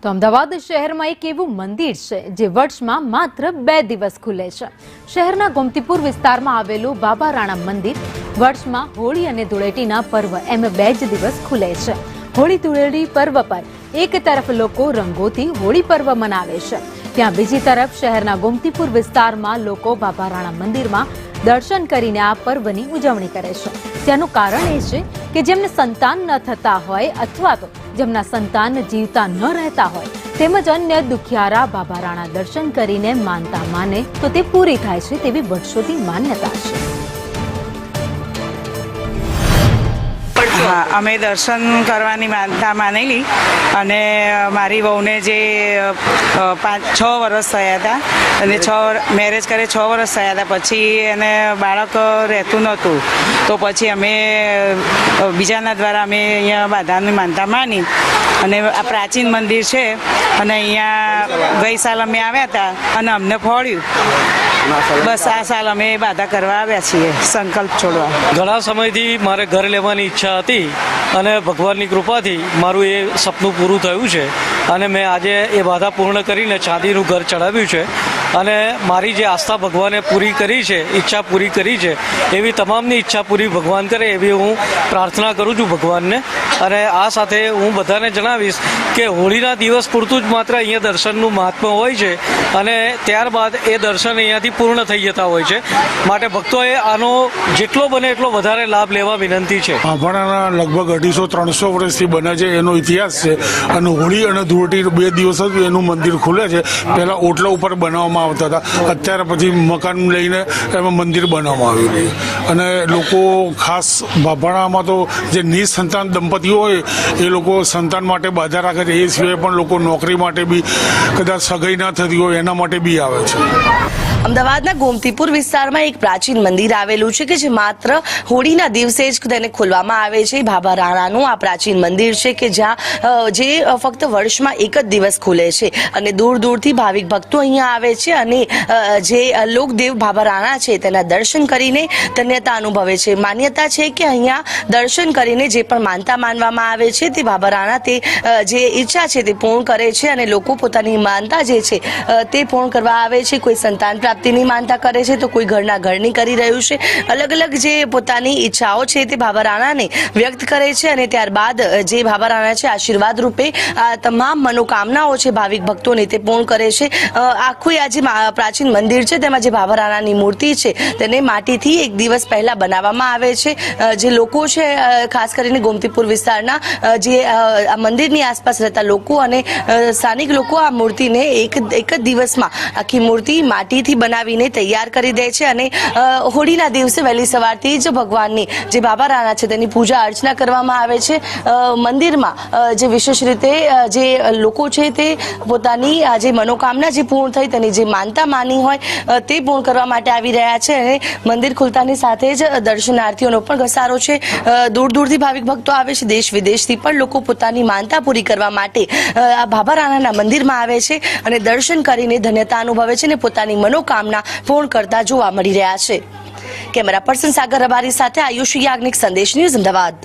તો અમદાવાદ શહેરમાં એક એવું મંદિર છે જે વર્ષમાં માત્ર 2 દિવસ ખુલે છે। શહેરના ગોમતીપુર વિસ્તારમાં આવેલું બાબા રાણા મંદિર વર્ષમાં હોળી અને ધૂળેટીના પર્વ એમ 2 જ દિવસ ખુલે છે। હોળી ધૂળેટી પર્વ પર એક તરફ લોકો રંગોથી હોળી પર્વ મનાવે છે, ત્યાં બીજી તરફ શહેરના ગોમતીપુર વિસ્તારમાં લોકો બાબા રાણા મંદિરમાં દર્શન કરીને આ પર્વની ઉજવણી કરે છે। તેનું કારણ એ છે કે જેમને સંતાન ન થતા હોય અથવા તો જેમના સંતાન જીવતા ન રહેતા હોય તેમજ અન્ય દુખિયારા બાબા રાણા દર્શન કરીને માનતા માને તો તે પૂરી થાય છે તેવી વર્ષોથી માન્યતા છે। हाँ, अमे दर्शन करवानी मानता मानेली अने मारी वहूने जे 5-6 वर्ष थया था अने मैरेज करे 6 वर्ष थया था पछी एने बाळक रहेतुं नहोतुं तो पछी अमे बीजाना द्वारा अमे अहींया बाधानी मानता मानी अने आ प्राचीन मंदिर छे अने अहींया गई साल अमे आव्या हता अने अमने फळ्युं। बस आ साल अमे बाधा करवा आव्या छीए संकल्प छोड़वा। घणा समयथी मारे घर लेवानी इच्छा हती अने भगवाननी कृपाथी मारुं ए सपनुं पूरुं थयुं छे अने मैं आजे ए बाधा पूर्ण करीने चांदीनुं घर चढ़ाव्युं छे अने मारी जे आस्था भगवाने पूरी करी छे, इच्छा पूरी करी छे एवी तमामनी इच्छा पूरी भगवान करे एवी हूँ प्रार्थना करूँ छूं भगवानने। अने आ साथे हूँ बधाने जणावीश के होळीना दिवस पूरतुं ज मात्र अहींया दर्शननुं महात्म्य होय छे अने त्यारबाद ए दर्शन अहींयाथी पूर्ण थई जता होय छे, माटे भक्तोए आनो जेटलो बने એટલો વધારે લાભ લેવા વિનંતી છે। આપણાના લગભગ 250-300 વર્ષથી બને છે એનો ઇતિહાસ છે અને હોળી અને ધૂળેટી 2 દિવસ જ એનું મંદિર ખુલે છે। પહેલા ઓટલા ઉપર બનાવવામાં આવતા હતા, અત્યારે પછી મકાન લઈને એમાં મંદિર બનાવવામાં આવ્યું છે અને લોકો ખાસ બાભાણામાં તો જે નિસંતાન દંપતીઓ હોય એ લોકો સંતાન માટે બાધા રાખે છે। એ સિવાય પણ લોકો નોકરી માટે બી કદાચ સગાઈ ના થતી હોય એના માટે બી આવે છે। અમદાવાદના ગોમતીપુર વિસ્તારમાં એક પ્રાચીન મંદિર આવેલું છે કે જે માત્ર હોળીના દિવસે જ તેને ખોલવામાં આવે છે। બાબા રાણાનું આ પ્રાચીન મંદિર છે કે જ્યાં જે ફક્ત વર્ષમાં એક જ દિવસ ખુલે છે અને દૂર દૂરથી ભાવિક ભક્તો અહીંયા આવે છે અને જે લોકદેવ બાબા રાણા છે તેના દર્શન કરીને ધન્યતા અનુભવે છે। માન્યતા છે કે અહીંયા દર્શન કરીને જે પણ માનતા માનવામાં આવે છે તે બાબા રાણા તે જે ઈચ્છા છે તે પૂર્ણ કરે છે અને લોકો પોતાની માનતા જે છે તે પૂર્ણ કરવા આવે છે। કોઈ સંતાન પ્રાપ્તિની માનતા કરે છે તો કોઈ ઘરના ઘરની કરી રહ્યું છે। અલગ અલગ જે પોતાની ઈચ્છાઓ છે તે બાબા રાણાને વ્યક્ત કરે છે અને ત્યારબાદ જે બાબા રાણા છે આશીર્વાદ રૂપે આ તમામ મનોકામનાઓ છે ભાવિક ભક્તોને તે પૂર્ણ કરે છે। આખું આ જે પ્રાચીન મંદિર છે તેમાં જે બાબા રાણાની મૂર્તિ છે તેને માટીથી એક દિવસ પહેલા બનાવવામાં આવે છે। જે લોકો છે ખાસ કરીને ગોમતીપુર વિસ્તારના જે આ મંદિરની આસપાસ રહેતા લોકો અને સ્થાનિક લોકો આ મૂર્તિને એક જ દિવસમાં આખી મૂર્તિ માટીથી બનાવીને તૈયાર કરી દે છે અને હોળીના દિવસે વહેલી સવારથી જ ભગવાનની જે બાબા રાણા છે તેની પૂજા અર્ચના કરવામાં આવે છે। મંદિરમાં જે વિશેષ રીતે જે લોકો છે તે પોતાની આ જે મનોકામના જે પૂર્ણ થઈ તેની જે માનતા માની હોય તે પૂર્ણ કરવા માટે આવી રહ્યા છે અને મંદિર ખુલતાની સાથે જ દર્શનાર્થીઓનો પણ ઘસારો છે। દૂર દૂરથી ભાવિક ભક્તો આવે છે, દેશ વિદેશથી પણ લોકો પોતાની માનતા પૂરી કરવા માટે આ બાબા રાણાના મંદિરમાં આવે છે અને દર્શન કરીને ધન્યતા અનુભવે છે અને પોતાની મનોકામના પૂર્ણ કરતા જોવા મળી રહ્યા છે। કેમેરા પર્સન સાગર રબારી સાથે આયુષી યાજ્ઞિક, સંદેશ ન્યૂઝ, અમદાવાદ।